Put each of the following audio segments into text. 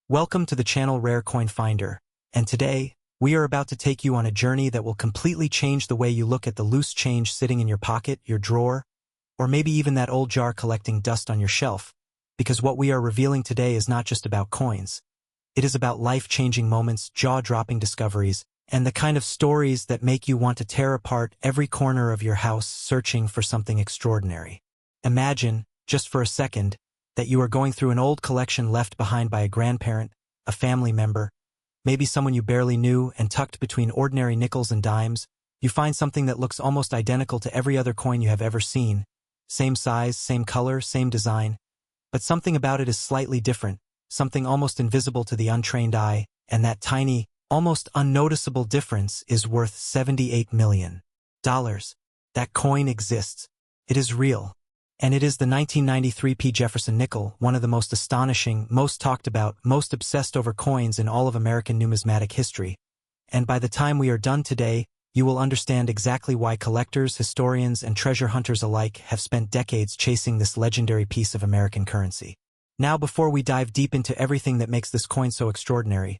Welcome to the channel Rare Coin Finder, and today, we are about to take you on a journey that will completely change the way you look at the loose change sitting in your pocket, your drawer, or maybe even that old jar collecting dust on your shelf, because what we are revealing today is not just about coins. It is about life-changing moments, jaw-dropping discoveries, and the kind of stories that make you want to tear apart every corner of your house searching for something extraordinary. Imagine, just for a second, that you are going through an old collection left behind by a grandparent, a family member, maybe someone you barely knew, and tucked between ordinary nickels and dimes, you find something that looks almost identical to every other coin you have ever seen. Same size, same color, same design. But something about it is slightly different, something almost invisible to the untrained eye, and that tiny, almost unnoticeable difference is worth $78 million. That coin exists. It is real. And it is the 1993 P Jefferson Nickel, one of the most astonishing, most talked about, most obsessed over coins in all of American numismatic history. And by the time we are done today, you will understand exactly why collectors, historians, and treasure hunters alike have spent decades chasing this legendary piece of American currency. Now, before we dive deep into everything that makes this coin so extraordinary,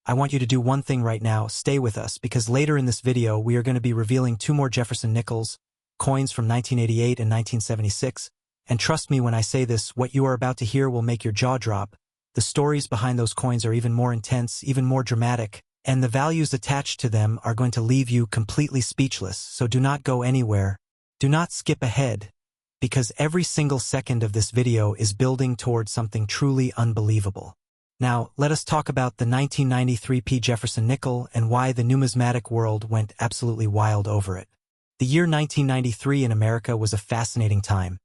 I want you to do one thing right now. Stay with us, because later in this video we are going to be revealing two more Jefferson Nickels, coins from 1988 and 1976, and trust me when I say this, what you are about to hear will make your jaw drop. The stories behind those coins are even more intense, even more dramatic, and the values attached to them are going to leave you completely speechless, so do not go anywhere. Do not skip ahead, because every single second of this video is building towards something truly unbelievable. Now, let us talk about the 1993 P Jefferson Nickel and why the numismatic world went absolutely wild over it. The year 1993 in America was a fascinating time.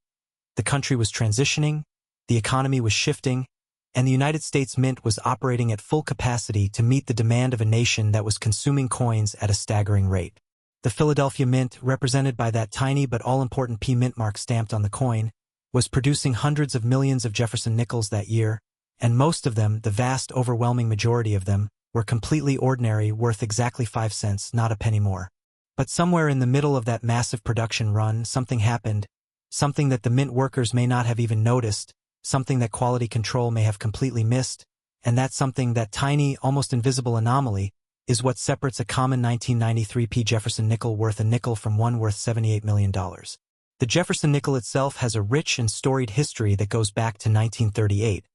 The country was transitioning, the economy was shifting, and the United States Mint was operating at full capacity to meet the demand of a nation that was consuming coins at a staggering rate. The Philadelphia Mint, represented by that tiny but all-important P mint mark stamped on the coin, was producing hundreds of millions of Jefferson Nickels that year, and most of them, the vast overwhelming majority of them, were completely ordinary, worth exactly 5 cents, not a penny more. But somewhere in the middle of that massive production run, something happened, something that the mint workers may not have even noticed, something that quality control may have completely missed, and that something, that tiny, almost invisible anomaly, is what separates a common 1993 P Jefferson Nickel worth a nickel from one worth $78 million. The Jefferson Nickel itself has a rich and storied history that goes back to 1938,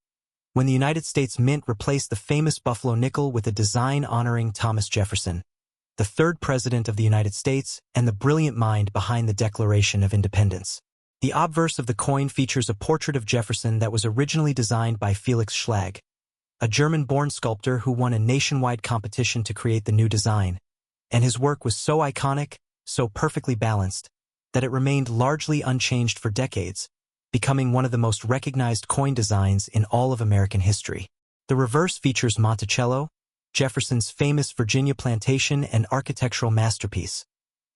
when the United States Mint replaced the famous Buffalo nickel with a design honoring Thomas Jefferson, the third president of the United States and the brilliant mind behind the Declaration of Independence. The obverse of the coin features a portrait of Jefferson that was originally designed by Felix Schlag, a German-born sculptor who won a nationwide competition to create the new design, and his work was so iconic, so perfectly balanced, that it remained largely unchanged for decades, becoming one of the most recognized coin designs in all of American history. The reverse features Monticello, Jefferson's famous Virginia plantation and architectural masterpiece,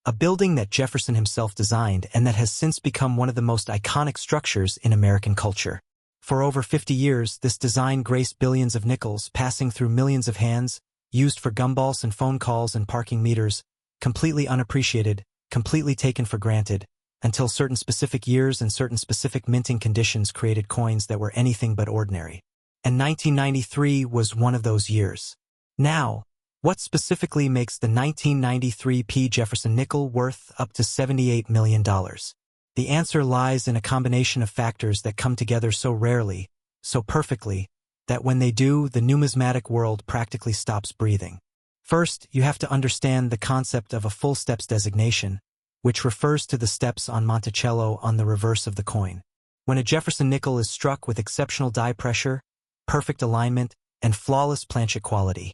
a building that Jefferson himself designed and that has since become one of the most iconic structures in American culture. For over 50 years, this design graced billions of nickels passing through millions of hands, used for gumballs and phone calls and parking meters, completely unappreciated, completely taken for granted, until certain specific years and certain specific minting conditions created coins that were anything but ordinary. And 1993 was one of those years. Now, what specifically makes the 1993 P Jefferson Nickel worth up to $78 million? The answer lies in a combination of factors that come together so rarely, so perfectly, that when they do, the numismatic world practically stops breathing. First, you have to understand the concept of a full steps designation, which refers to the steps on Monticello on the reverse of the coin. When a Jefferson Nickel is struck with exceptional die pressure, perfect alignment, and flawless planchet quality,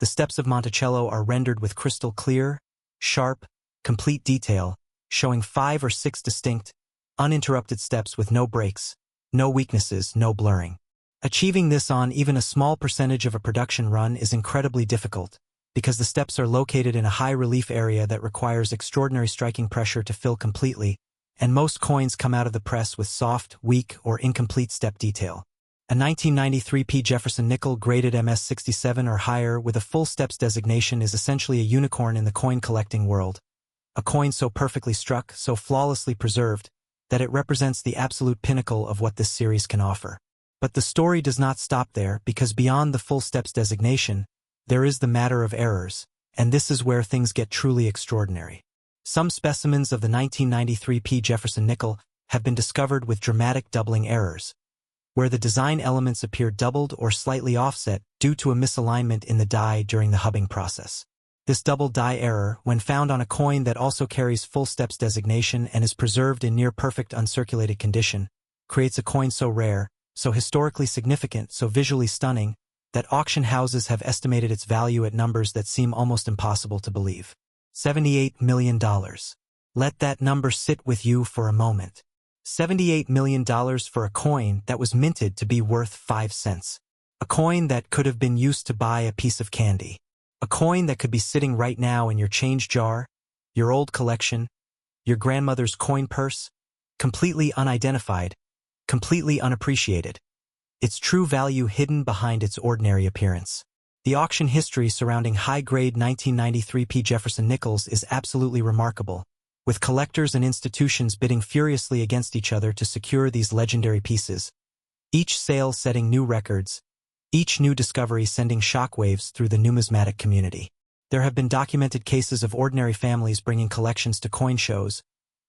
the steps of Monticello are rendered with crystal clear, sharp, complete detail, showing 5 or 6 distinct, uninterrupted steps with no breaks, no weaknesses, no blurring. Achieving this on even a small percentage of a production run is incredibly difficult, because the steps are located in a high-relief area that requires extraordinary striking pressure to fill completely, and most coins come out of the press with soft, weak, or incomplete step detail. A 1993 P Jefferson Nickel graded MS67 or higher with a full steps designation is essentially a unicorn in the coin collecting world. A coin so perfectly struck, so flawlessly preserved, that it represents the absolute pinnacle of what this series can offer. But the story does not stop there, because beyond the full steps designation, there is the matter of errors, and this is where things get truly extraordinary. Some specimens of the 1993 P Jefferson Nickel have been discovered with dramatic doubling errors, where the design elements appear doubled or slightly offset due to a misalignment in the die during the hubbing process. This double die error, when found on a coin that also carries full steps designation and is preserved in near-perfect uncirculated condition, creates a coin so rare, so historically significant, so visually stunning, that auction houses have estimated its value at numbers that seem almost impossible to believe. $78 million. Let that number sit with you for a moment. $78 million for a coin that was minted to be worth 5 cents. A coin that could have been used to buy a piece of candy. A coin that could be sitting right now in your change jar, your old collection, your grandmother's coin purse, completely unidentified, completely unappreciated. Its true value hidden behind its ordinary appearance. The auction history surrounding high-grade 1993 P Jefferson Nickels is absolutely remarkable, with collectors and institutions bidding furiously against each other to secure these legendary pieces. Each sale setting new records, each new discovery sending shockwaves through the numismatic community. There have been documented cases of ordinary families bringing collections to coin shows,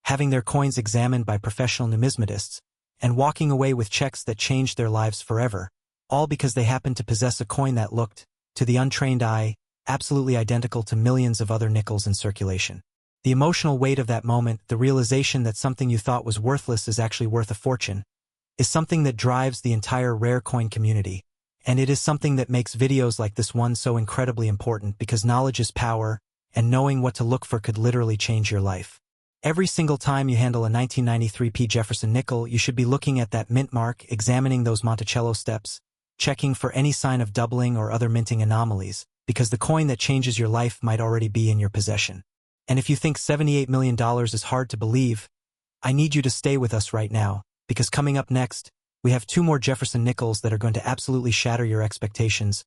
having their coins examined by professional numismatists, and walking away with checks that changed their lives forever, all because they happened to possess a coin that looked, to the untrained eye, absolutely identical to millions of other nickels in circulation. The emotional weight of that moment, the realization that something you thought was worthless is actually worth a fortune, is something that drives the entire rare coin community, and it is something that makes videos like this one so incredibly important, because knowledge is power, and knowing what to look for could literally change your life. Every single time you handle a 1993 P Jefferson Nickel, you should be looking at that mint mark, examining those Monticello steps, checking for any sign of doubling or other minting anomalies, because the coin that changes your life might already be in your possession. And if you think $78 million is hard to believe, I need you to stay with us right now, because coming up next, we have 2 more Jefferson Nickels that are going to absolutely shatter your expectations,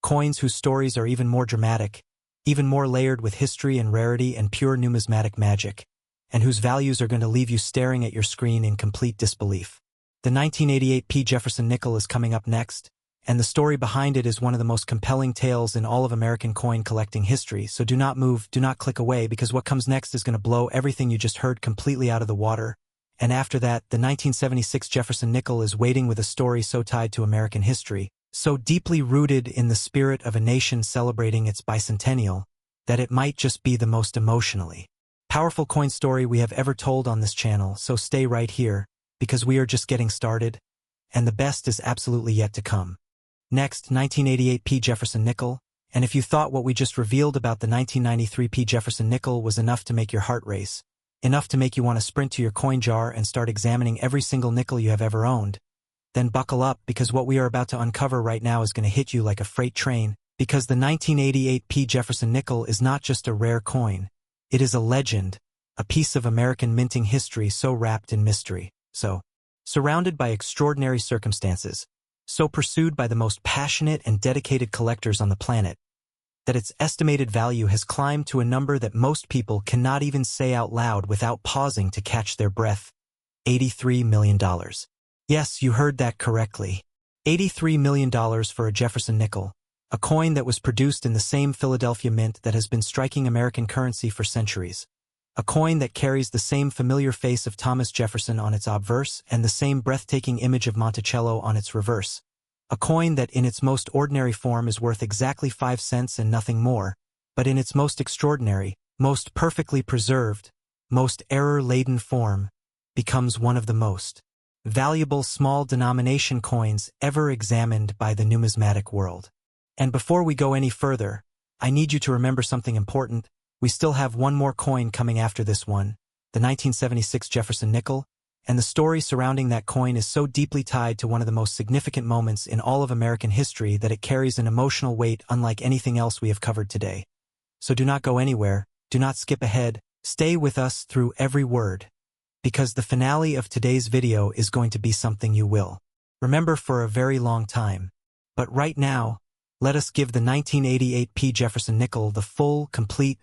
coins whose stories are even more dramatic, even more layered with history and rarity and pure numismatic magic, and whose values are going to leave you staring at your screen in complete disbelief. The 1988 P Jefferson Nickel is coming up next, and the story behind it is one of the most compelling tales in all of American coin collecting history, so do not move, do not click away, because what comes next is going to blow everything you just heard completely out of the water. And after that, the 1976 Jefferson Nickel is waiting with a story so tied to American history, so deeply rooted in the spirit of a nation celebrating its bicentennial, that it might just be the most emotionally powerful coin story we have ever told on this channel, so stay right here, because we are just getting started, and the best is absolutely yet to come. Next, 1988 P Jefferson Nickel, and if you thought what we just revealed about the 1993 P Jefferson Nickel was enough to make your heart race, enough to make you want to sprint to your coin jar and start examining every single nickel you have ever owned, then buckle up, because what we are about to uncover right now is going to hit you like a freight train, because the 1988 P Jefferson Nickel is not just a rare coin. It is a legend, a piece of American minting history so wrapped in mystery, so surrounded by extraordinary circumstances, so pursued by the most passionate and dedicated collectors on the planet, that its estimated value has climbed to a number that most people cannot even say out loud without pausing to catch their breath. $83 million. Yes, you heard that correctly. $83 million for a Jefferson Nickel, a coin that was produced in the same Philadelphia mint that has been striking American currency for centuries. A coin that carries the same familiar face of Thomas Jefferson on its obverse and the same breathtaking image of Monticello on its reverse. A coin that in its most ordinary form is worth exactly 5 cents and nothing more, but in its most extraordinary, most perfectly preserved, most error-laden form, becomes one of the most valuable small denomination coins ever examined by the numismatic world. And before we go any further, I need you to remember something important. We still have one more coin coming after this one, the 1976 Jefferson Nickel, and the story surrounding that coin is so deeply tied to one of the most significant moments in all of American history that it carries an emotional weight unlike anything else we have covered today. So do not go anywhere, do not skip ahead, stay with us through every word, because the finale of today's video is going to be something you will remember for a very long time. But right now, let us give the 1988 P Jefferson Nickel the full, complete,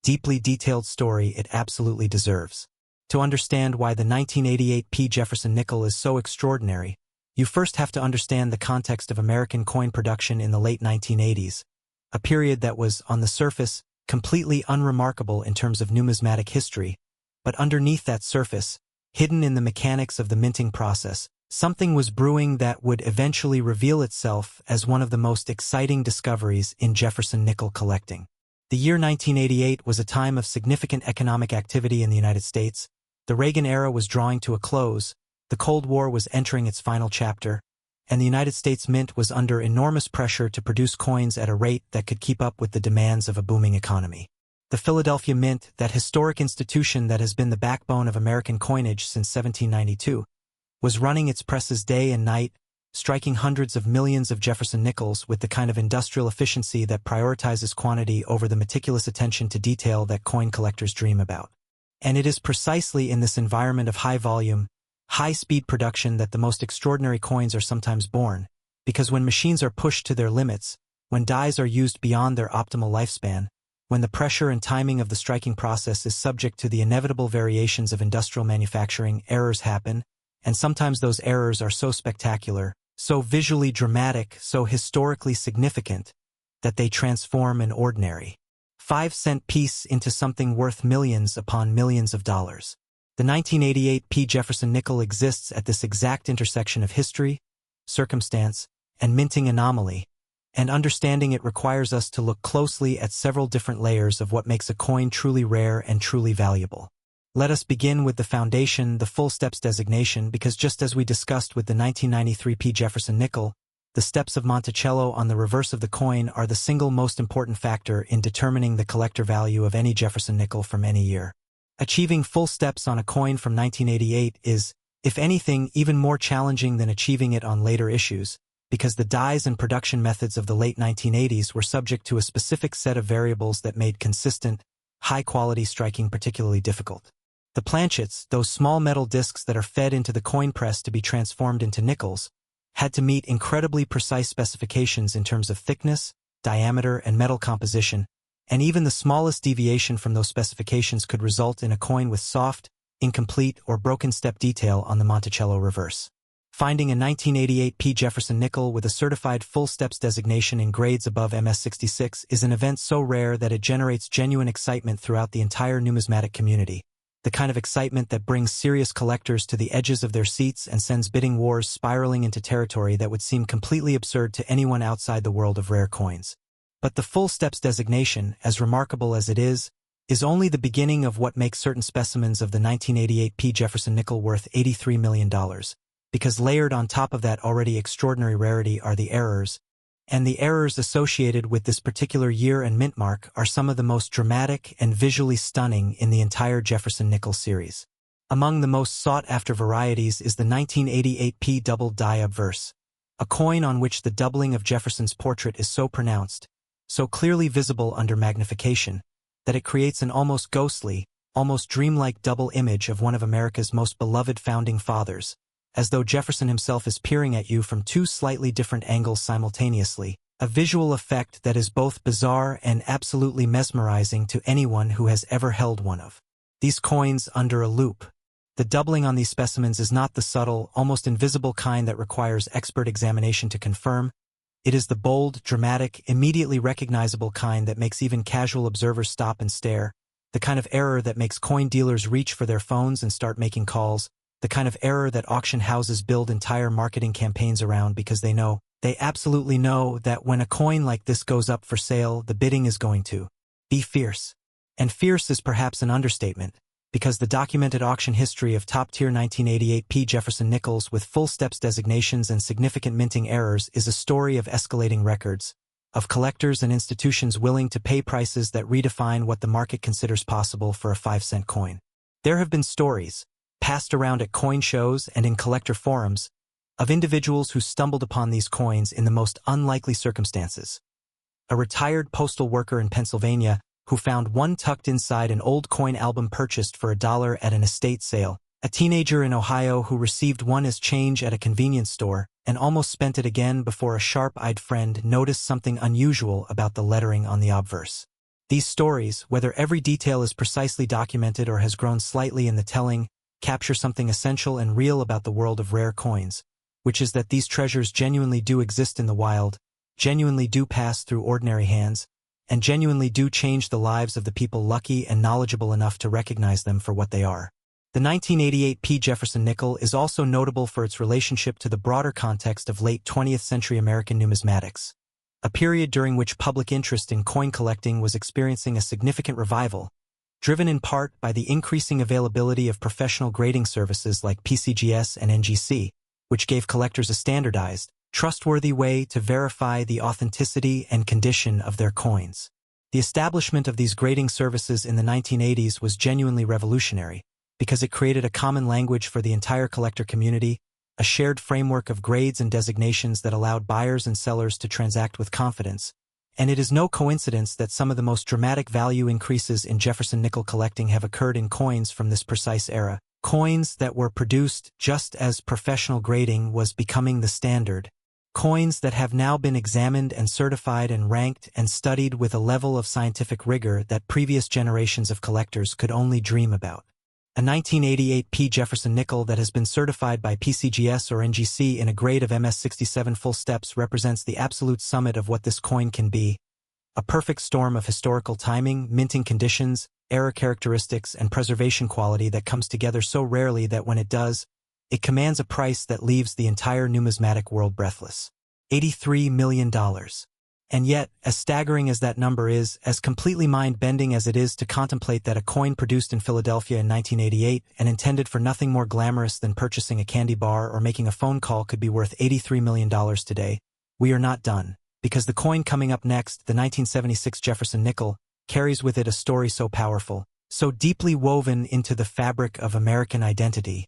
deeply detailed story it absolutely deserves. To understand why the 1988 P Jefferson Nickel is so extraordinary, you first have to understand the context of American coin production in the late 1980s, a period that was, on the surface, completely unremarkable in terms of numismatic history, but underneath that surface, hidden in the mechanics of the minting process, something was brewing that would eventually reveal itself as one of the most exciting discoveries in Jefferson nickel collecting. The year 1988 was a time of significant economic activity in the United States. The Reagan era was drawing to a close, the Cold War was entering its final chapter, and the United States Mint was under enormous pressure to produce coins at a rate that could keep up with the demands of a booming economy. The Philadelphia Mint, that historic institution that has been the backbone of American coinage since 1792, was running its presses day and night, striking hundreds of millions of Jefferson Nickels with the kind of industrial efficiency that prioritizes quantity over the meticulous attention to detail that coin collectors dream about. And it is precisely in this environment of high volume, high-speed production that the most extraordinary coins are sometimes born, because when machines are pushed to their limits, when dies are used beyond their optimal lifespan, when the pressure and timing of the striking process is subject to the inevitable variations of industrial manufacturing, errors happen, and sometimes those errors are so spectacular, so visually dramatic, so historically significant, that they transform an ordinary 5-cent piece into something worth millions upon millions of dollars. The 1988 P Jefferson Nickel exists at this exact intersection of history, circumstance, and minting anomaly, and understanding it requires us to look closely at several different layers of what makes a coin truly rare and truly valuable. Let us begin with the foundation, the full steps designation, because just as we discussed with the 1993 P Jefferson Nickel, the steps of Monticello on the reverse of the coin are the single most important factor in determining the collector value of any Jefferson nickel from any year. Achieving full steps on a coin from 1988 is, if anything, even more challenging than achieving it on later issues, because the dies and production methods of the late 1980s were subject to a specific set of variables that made consistent, high-quality striking particularly difficult. The planchets, those small metal discs that are fed into the coin press to be transformed into nickels, had to meet incredibly precise specifications in terms of thickness, diameter, and metal composition, and even the smallest deviation from those specifications could result in a coin with soft, incomplete, or broken step detail on the Monticello reverse. Finding a 1988 P Jefferson Nickel with a certified full steps designation in grades above MS66 is an event so rare that it generates genuine excitement throughout the entire numismatic community, the kind of excitement that brings serious collectors to the edges of their seats and sends bidding wars spiraling into territory that would seem completely absurd to anyone outside the world of rare coins. But the full steps designation, as remarkable as it is only the beginning of what makes certain specimens of the 1988 P Jefferson Nickel worth $83 million, because layered on top of that already extraordinary rarity are the errors, and the errors associated with this particular year and mint mark are some of the most dramatic and visually stunning in the entire Jefferson Nickel series. Among the most sought-after varieties is the 1988 P double die obverse, a coin on which the doubling of Jefferson's portrait is so pronounced, so clearly visible under magnification, that it creates an almost ghostly, almost dreamlike double image of one of America's most beloved founding fathers, as though Jefferson himself is peering at you from two slightly different angles simultaneously, a visual effect that is both bizarre and absolutely mesmerizing to anyone who has ever held one of these coins under a loupe. The doubling on these specimens is not the subtle, almost invisible kind that requires expert examination to confirm. It is the bold, dramatic, immediately recognizable kind that makes even casual observers stop and stare, the kind of error that makes coin dealers reach for their phones and start making calls, the kind of error that auction houses build entire marketing campaigns around because they absolutely know that when a coin like this goes up for sale, the bidding is going to be fierce. And fierce is perhaps an understatement, because the documented auction history of top-tier 1988 P Jefferson Nickels with full steps designations and significant minting errors is a story of escalating records, of collectors and institutions willing to pay prices that redefine what the market considers possible for a 5-cent coin. There have been stories, passed around at coin shows and in collector forums, of individuals who stumbled upon these coins in the most unlikely circumstances. A retired postal worker in Pennsylvania who found one tucked inside an old coin album purchased for $1 at an estate sale, a teenager in Ohio who received one as change at a convenience store and almost spent it again before a sharp-eyed friend noticed something unusual about the lettering on the obverse. These stories, whether every detail is precisely documented or has grown slightly in the telling, capture something essential and real about the world of rare coins, which is that these treasures genuinely do exist in the wild, genuinely do pass through ordinary hands, and genuinely do change the lives of the people lucky and knowledgeable enough to recognize them for what they are. The 1988 P Jefferson Nickel is also notable for its relationship to the broader context of late 20th century American numismatics, a period during which public interest in coin collecting was experiencing a significant revival, driven in part by the increasing availability of professional grading services like PCGS and NGC, which gave collectors a standardized, trustworthy way to verify the authenticity and condition of their coins. The establishment of these grading services in the 1980s was genuinely revolutionary, because it created a common language for the entire collector community, a shared framework of grades and designations that allowed buyers and sellers to transact with confidence. And it is no coincidence that some of the most dramatic value increases in Jefferson nickel collecting have occurred in coins from this precise era, coins that were produced just as professional grading was becoming the standard, coins that have now been examined and certified and ranked and studied with a level of scientific rigor that previous generations of collectors could only dream about. A 1988 P Jefferson Nickel that has been certified by PCGS or NGC in a grade of MS67 full steps represents the absolute summit of what this coin can be, a perfect storm of historical timing, minting conditions, error characteristics, and preservation quality that comes together so rarely that when it does, it commands a price that leaves the entire numismatic world breathless. $83 million. And yet, as staggering as that number is, as completely mind-bending as it is to contemplate that a coin produced in Philadelphia in 1988 and intended for nothing more glamorous than purchasing a candy bar or making a phone call could be worth $83 million today, we are not done, because the coin coming up next, the 1976 Jefferson Nickel, carries with it a story so powerful, so deeply woven into the fabric of American identity,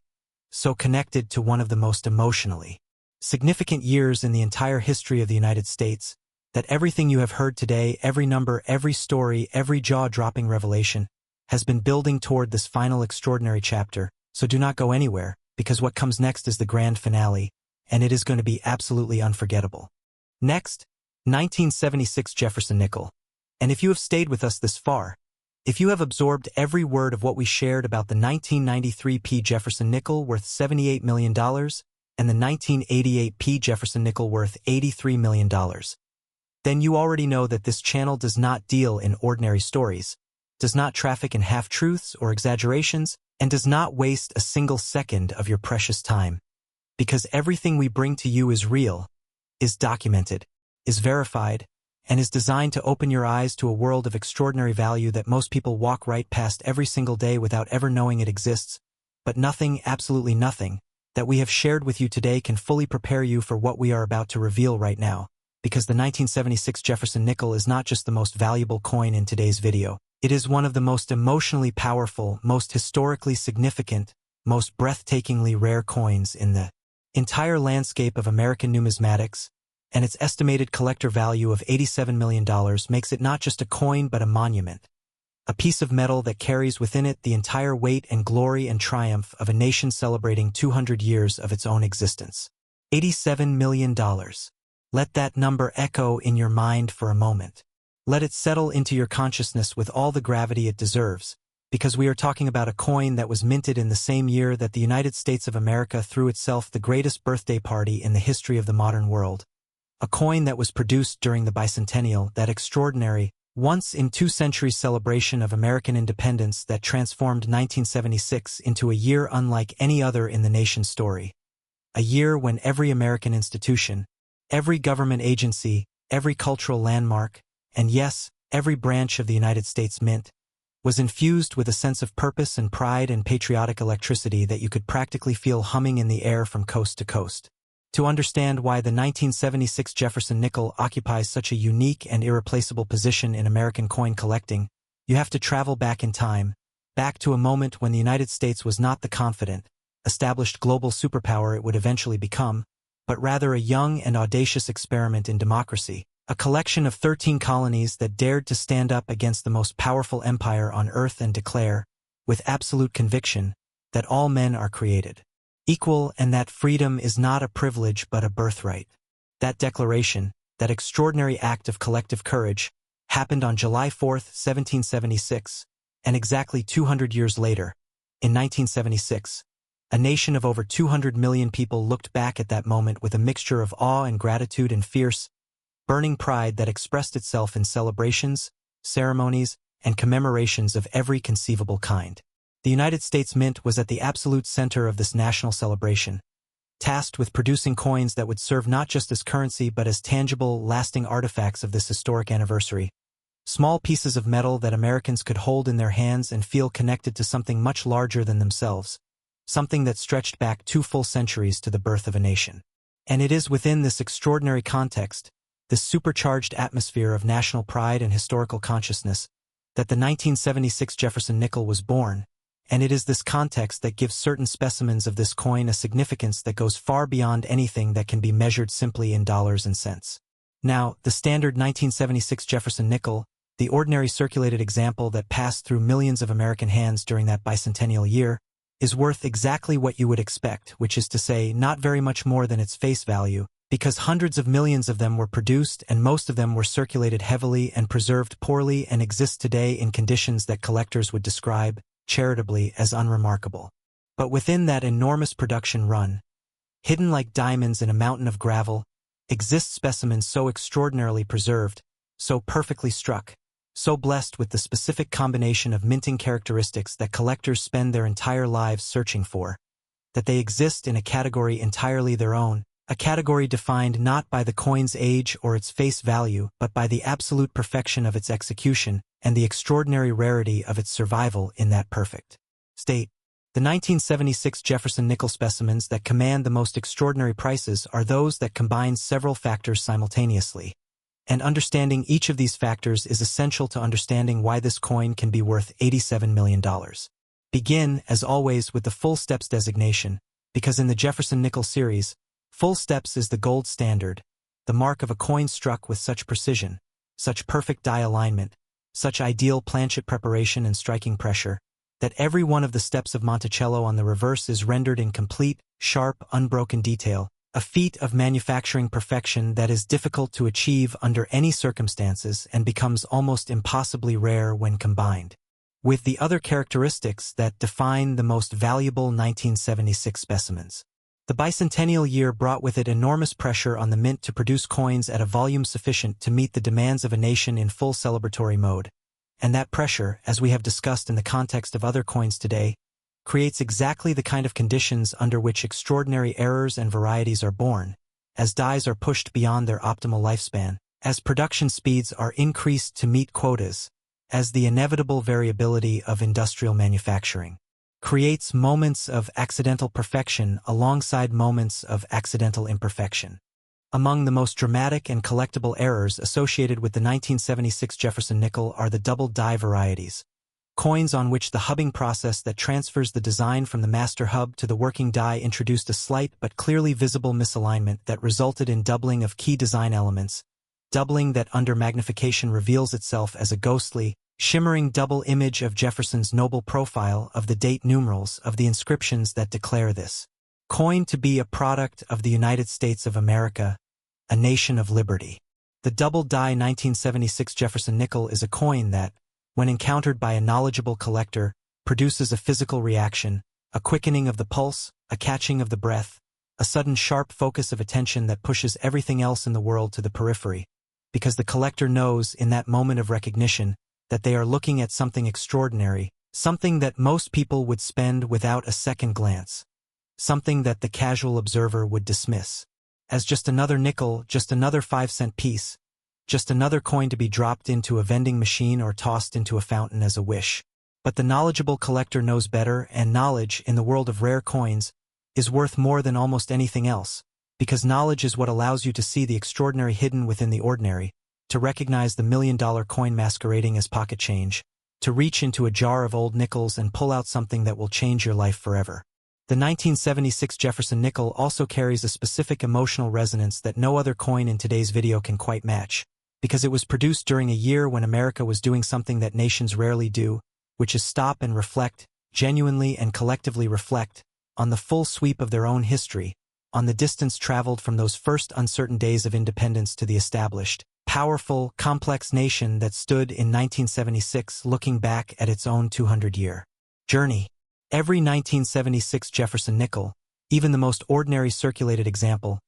so connected to one of the most emotionally significant years in the entire history of the United States, that everything you have heard today, every number, every story, every jaw-dropping revelation, has been building toward this final extraordinary chapter, so do not go anywhere, because what comes next is the grand finale, and it is going to be absolutely unforgettable. Next, 1976 Jefferson Nickel. And if you have stayed with us this far, if you have absorbed every word of what we shared about the 1993 P Jefferson Nickel worth $78 million and the 1988 P Jefferson Nickel worth $83 million, then you already know that this channel does not deal in ordinary stories, does not traffic in half-truths or exaggerations, and does not waste a single second of your precious time. Because everything we bring to you is real, is documented, is verified, and is designed to open your eyes to a world of extraordinary value that most people walk right past every single day without ever knowing it exists, but nothing, absolutely nothing, that we have shared with you today can fully prepare you for what we are about to reveal right now. Because the 1976 Jefferson Nickel is not just the most valuable coin in today's video, it is one of the most emotionally powerful, most historically significant, most breathtakingly rare coins in the entire landscape of American numismatics, and its estimated collector value of $87 million makes it not just a coin but a monument, a piece of metal that carries within it the entire weight and glory and triumph of a nation celebrating 200 years of its own existence. $87 million. Let that number echo in your mind for a moment. Let it settle into your consciousness with all the gravity it deserves, because we are talking about a coin that was minted in the same year that the United States of America threw itself the greatest birthday party in the history of the modern world. A coin that was produced during the Bicentennial, that extraordinary, once-in-2 centuries celebration of American independence that transformed 1976 into a year unlike any other in the nation's story. A year when every American institution, every government agency, every cultural landmark, and yes, every branch of the United States Mint, was infused with a sense of purpose and pride and patriotic electricity that you could practically feel humming in the air from coast to coast. To understand why the 1976 Jefferson Nickel occupies such a unique and irreplaceable position in American coin collecting, you have to travel back in time, back to a moment when the United States was not the confident, established global superpower it would eventually become, but rather a young and audacious experiment in democracy, a collection of 13 colonies that dared to stand up against the most powerful empire on earth and declare, with absolute conviction, that all men are created equal and that freedom is not a privilege but a birthright. That declaration, that extraordinary act of collective courage, happened on July 4, 1776, and exactly 200 years later, in 1976, A nation of over 200 million people looked back at that moment with a mixture of awe and gratitude and fierce, burning pride that expressed itself in celebrations, ceremonies, and commemorations of every conceivable kind. The United States Mint was at the absolute center of this national celebration, tasked with producing coins that would serve not just as currency but as tangible, lasting artifacts of this historic anniversary. Small pieces of metal that Americans could hold in their hands and feel connected to something much larger than themselves, something that stretched back 2 full centuries to the birth of a nation. And it is within this extraordinary context, this supercharged atmosphere of national pride and historical consciousness, that the 1976 Jefferson Nickel was born, and it is this context that gives certain specimens of this coin a significance that goes far beyond anything that can be measured simply in dollars and cents. Now, the standard 1976 Jefferson Nickel, the ordinary circulated example that passed through millions of American hands during that bicentennial year, is worth exactly what you would expect, which is to say not very much more than its face value, because hundreds of millions of them were produced and most of them were circulated heavily and preserved poorly and exist today in conditions that collectors would describe, charitably, as unremarkable. But within that enormous production run, hidden like diamonds in a mountain of gravel, exist specimens so extraordinarily preserved, so perfectly struck, so blessed with the specific combination of minting characteristics that collectors spend their entire lives searching for, that they exist in a category entirely their own, a category defined not by the coin's age or its face value but by the absolute perfection of its execution and the extraordinary rarity of its survival in that perfect state. The 1976 Jefferson Nickel specimens that command the most extraordinary prices are those that combine several factors simultaneously. And understanding each of these factors is essential to understanding why this coin can be worth $87 million. Begin, as always, with the full steps designation, because in the Jefferson Nickel series, full steps is the gold standard, the mark of a coin struck with such precision, such perfect die alignment, such ideal planchet preparation and striking pressure, that every one of the steps of Monticello on the reverse is rendered in complete, sharp, unbroken detail, a feat of manufacturing perfection that is difficult to achieve under any circumstances and becomes almost impossibly rare when combined with the other characteristics that define the most valuable 1976 specimens. The bicentennial year brought with it enormous pressure on the mint to produce coins at a volume sufficient to meet the demands of a nation in full celebratory mode, and that pressure, as we have discussed in the context of other coins today, creates exactly the kind of conditions under which extraordinary errors and varieties are born, as dies are pushed beyond their optimal lifespan, as production speeds are increased to meet quotas, as the inevitable variability of industrial manufacturing creates moments of accidental perfection alongside moments of accidental imperfection. Among the most dramatic and collectible errors associated with the 1976 Jefferson Nickel are the double die varieties, coins on which the hubbing process that transfers the design from the master hub to the working die introduced a slight but clearly visible misalignment that resulted in doubling of key design elements, doubling that under magnification reveals itself as a ghostly, shimmering double image of Jefferson's noble profile, of the date numerals, of the inscriptions that declare this coin to be a product of the United States of America, a nation of liberty. The double die 1976 Jefferson Nickel is a coin that, when encountered by a knowledgeable collector, produces a physical reaction, a quickening of the pulse, a catching of the breath, a sudden sharp focus of attention that pushes everything else in the world to the periphery, because the collector knows in that moment of recognition that they are looking at something extraordinary, something that most people would spend without a second glance, something that the casual observer would dismiss as just another nickel, just another 5-cent piece, just another coin to be dropped into a vending machine or tossed into a fountain as a wish. But the knowledgeable collector knows better, and knowledge, in the world of rare coins, is worth more than almost anything else, because knowledge is what allows you to see the extraordinary hidden within the ordinary, to recognize the $1,000,000 coin masquerading as pocket change, to reach into a jar of old nickels and pull out something that will change your life forever. The 1976 Jefferson Nickel also carries a specific emotional resonance that no other coin in today's video can quite match, because it was produced during a year when America was doing something that nations rarely do, which is stop and reflect, genuinely and collectively reflect, on the full sweep of their own history, on the distance traveled from those first uncertain days of independence to the established, powerful, complex nation that stood in 1976 looking back at its own 200-year journey. Every 1976 Jefferson nickel, even the most ordinary circulated example,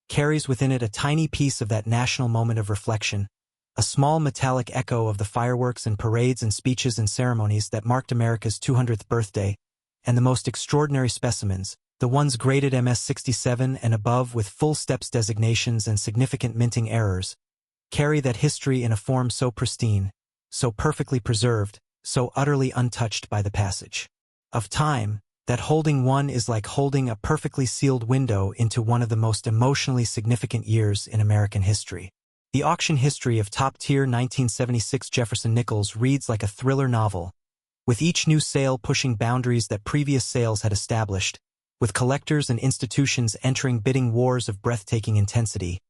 carries within it a tiny piece of that national moment of reflection, a small metallic echo of the fireworks and parades and speeches and ceremonies that marked America's 200th birthday, and the most extraordinary specimens, the ones graded MS-67 and above with full steps designations and significant minting errors, carry that history in a form so pristine, so perfectly preserved, so utterly untouched by the passage of time, that holding one is like holding a perfectly sealed window into one of the most emotionally significant years in American history. The auction history of top-tier 1976 Jefferson Nickels reads like a thriller novel, with each new sale pushing boundaries that previous sales had established, with collectors and institutions entering bidding wars of breathtaking intensity,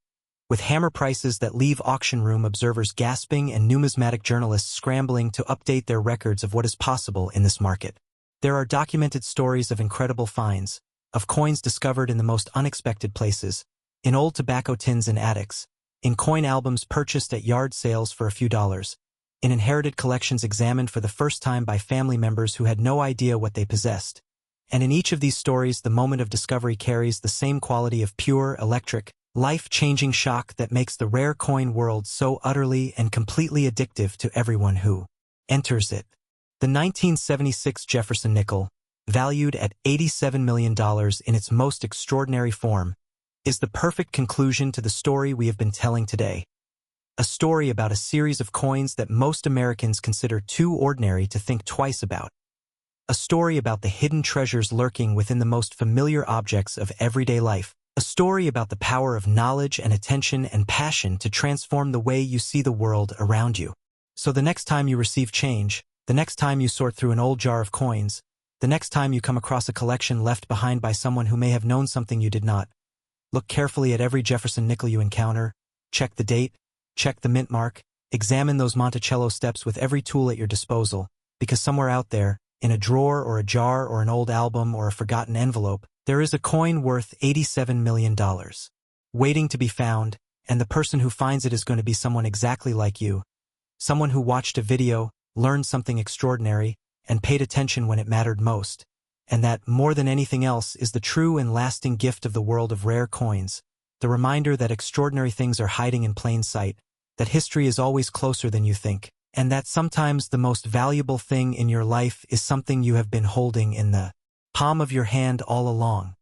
with hammer prices that leave auction room observers gasping and numismatic journalists scrambling to update their records of what is possible in this market. There are documented stories of incredible finds, of coins discovered in the most unexpected places, in old tobacco tins in attics, in coin albums purchased at yard sales for a few dollars, in inherited collections examined for the first time by family members who had no idea what they possessed. And in each of these stories, the moment of discovery carries the same quality of pure, electric, life-changing shock that makes the rare coin world so utterly and completely addictive to everyone who enters it. The 1976 Jefferson Nickel, valued at $87 million in its most extraordinary form, is the perfect conclusion to the story we have been telling today. A story about a series of coins that most Americans consider too ordinary to think twice about. A story about the hidden treasures lurking within the most familiar objects of everyday life. A story about the power of knowledge and attention and passion to transform the way you see the world around you. So the next time you receive change, the next time you sort through an old jar of coins, the next time you come across a collection left behind by someone who may have known something you did not, look carefully at every Jefferson nickel you encounter, check the date, check the mint mark, examine those Monticello steps with every tool at your disposal, because somewhere out there, in a drawer or a jar or an old album or a forgotten envelope, there is a coin worth $87 million, waiting to be found, and the person who finds it is going to be someone exactly like you, someone who watched a video, learned something extraordinary, and paid attention when it mattered most, and that, more than anything else, is the true and lasting gift of the world of rare coins, the reminder that extraordinary things are hiding in plain sight, that history is always closer than you think, and that sometimes the most valuable thing in your life is something you have been holding in the palm of your hand all along.